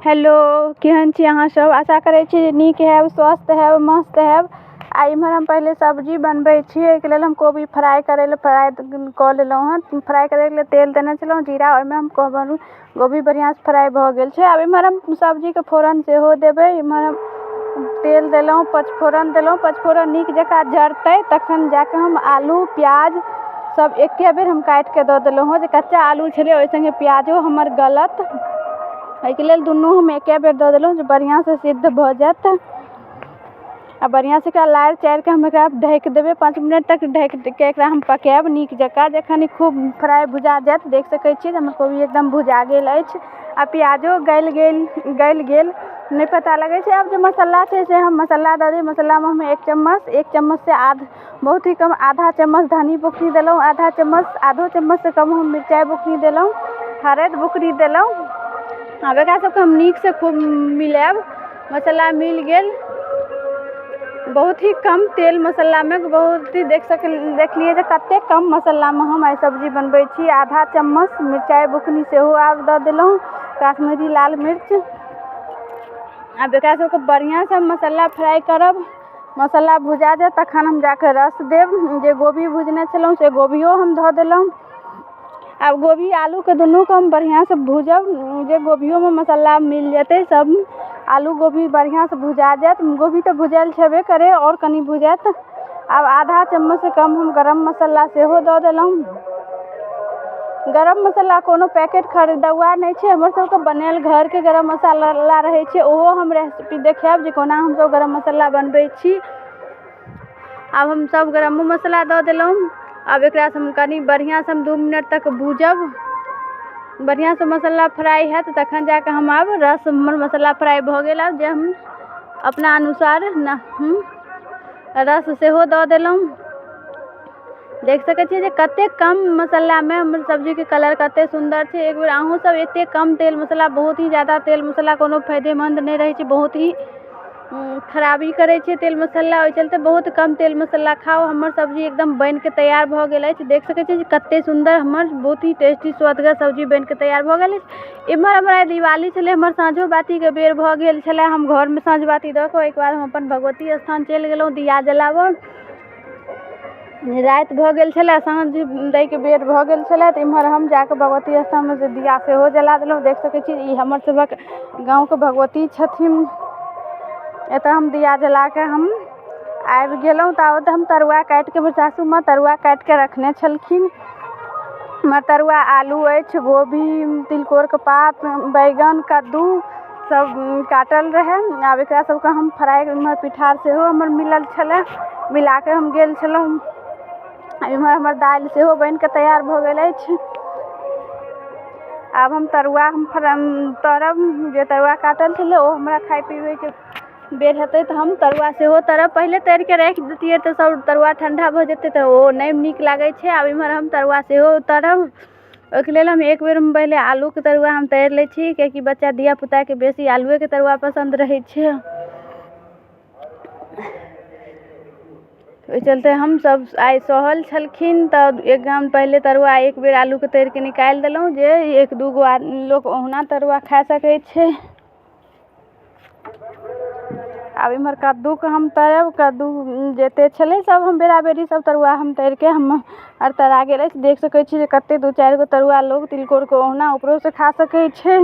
Hello, केहन छी अहाँ सब? आशा करै छी जे नीक हैब, स्वस्थ हैब, मस्त हैब। आ इम्हर हम पहिले सब्जी बनबै छी। एहिके लेल हम कोबी फ्राई कऽ लेलहुँ हँ। फ्राई करैके लेल तेल देने छलहुँ, जीरा। ओहिमे हम गोभी बढ़िआँसँ फ्राई भऽ गेल छै। आब इम्हर हम सब्जीके फोरन सेहो देबै। इम्हर हम तेल देलहुँ, पचफोरन देलहुँ। पचफोरन नीक जकाँ जरतै तखन जाकऽ हम आलू प्याज सब एके बेर हम काटिके दऽ देलहुँ हँ। जे कच्चा आलू छलै ओहि सङ्गे प्याजो हमर गलत, एहिके लेल दुनू हम एके बेर दऽ देलहुँ जे बढ़िआँसँ सिद्ध भऽ जाएत। आ बढ़िआँसँ एकरा लारि चारिके हम एकरा ढकि देबै। 5 मिनट तक ढकिके एकरा हम पकाएब नीक जकाँ। जखन ई खूब फ्राई भुजा जाएत, देख सकै छिए जे हमर कोबी एकदम भुजा गेल अछि आ प्याजो गलि गेल नहि पता लगै छै। आब जे मसाला छै से हम मसाला दऽ देब। मसालामे हम 1 चम्मचसँ बहुत ही कम आधा चम्मच धनी बुकनी देलहुँ। आधो चम्मचसँ कम हम मिरचाइ बुकनी देलहुँ, हरदि बुकनी देलहुँ। आब एकरा सबके हम नीकसँ खूब मिलाएब। मसाला मिल गेल, बहुत ही कम तेल मसालामे, बहुत ही देखलिए जे कतेक कम मसालामे हम आइ सब्जी बनबै छी। आधा चम्मच मिरचाइ बुकनी सेहो आब दऽ देलहुँ, कश्मीरी लाल मिर्च। आब एकरा सबके बढ़िआँसँ हम मसाला फ्राई करब। मसाला भुजा जाएत तखन हम जाकऽ रस देब। जे गोभी भुजने छलहुँ से गोभियो हम धऽ देलहुँ। आब गोभी आलूके दुनूके हम बढ़िआँसँ भूजब, जे गोभियोमे मसाला मिल जेतै सब। आलू गोभी बढ़िआँसँ भुजा जाएत। गोभी तऽ भुजाएल छेबे करै, आओर कनि भुजाएत। आब आधा चम्मचसँ कम हम गरम मसाला सेहो दऽ देलहुँ। गरम मसाला कोनो पैकेट खरीदौआ नहि छै, हमर सबके बनाएल घरके गरम मसाला रहै छै। ओहो हम रेसिपी देखाएब जे कोना हमसब गरम मसाला बनबै छी। आब हम सब गरमो मसाला दऽ देलहुँ। आब एकरासँ हम कनि बढ़िआँसँ 2 मिनट तक भूजब। बढ़िआँसँ मसाला फ्राई हैत तखन जाकऽ हम आब हमर मसाला फ्राई भऽ गेल। आब जे हम अपना अनुसार रस सेहो दऽ देलहुँ। देख सकै छिए जे कतेक कम मसालामे हमर सब्जीके कलर कतेक सुन्दर छै। एक बेर अहूँ सब एतेक कम तेल मसाला, बहुत ही ज़्यादा तेल मसाला कोनो फायदेमन्द नहि रहै छै, बहुत ही खराबी करै छै तेल मसाला। ओहि चलते बहुत कम तेल मसाला खाउ। हमर सब्जी एकदम बनिके तैयार भऽ गेल अछि। देख सकै छिए जे कतेक सुन्दर हमर बहुत ही टेस्टी स्वदगर सब्जी बनिके तैयार भऽ गेल अछि। इम्हर हमरा दिवाली छलै, हमर साँझो बातीके बेर भऽ गेल छलै। हम घरमे साँझ बाती दऽ कऽ ओहिके बाद हम अपन भगवती स्थान चलि गेलहुँ दिया जलाबऽ। राति भऽ गेल छलै, साँझ दैके बेर भऽ गेल छलै, तऽ इम्हर हम जाकऽ भगवती स्थानमे से दिया सेहो जला देलहुँ। देख सकै छी ई हमर सभक गाँवके भगवती छथिन। एतऽ हम दिया जलाके हम आबि गेलहुँ। ताबत हम तरुआ काटिके, हमर सासुमाँ तरुआ काटिके रखने छलखिन। हमर तरुआ आलू अछि, गोभी, तिलकोरके पात, बैगन, कद्दू सब काटल रहै। आब एकरा सबके हम फ्राई, इम्हर पिठार सेहो हमर मिलल छलै, मिलाके हम गेल छलहुँ। इम्हर हमर दालि सेहो बनिके तैयार भऽ गेल अछि। आब हम तरुआ तरब। जे तरुआ काटल छलै ओ हमरा खाइ पीबैके बेर हेतै तऽ हम तरुआ सेहो तरब। पहिले तरिके राखि देतिए तऽ सब तरुआ ठण्डा भऽ जेतै तऽ ओ नहि नीक लागै छै। आब इम्हर हम तरुआ सेहो तरब। ओहिके लेल हम एक बेर पहिले आलूके तरुआ हम तरि लै छी, कियाकि बच्चा धियापुताके बेसी आलुएके तरुआ पसन्द रहै छै। ओहि चलते हम सब आइ सहल छलखिन तऽ एक घाम पहिले तरुआ एक बेर आलूके तरिके निकालि देलहुँ, जे 1-2 गो लोक ओहुना तरुआ खा सकै छै। आब इम्हर कद्दूके हम तरब। कद्दू जते छलै सब हम बेरा बेरी सब तरुआ हम तरिके हमर तरा गेल अछि। देख सकै छी जे कते 2-4 गो तरुआ लोग तिलकोरके ओहुना ऊपरोसँ खा सकै छै।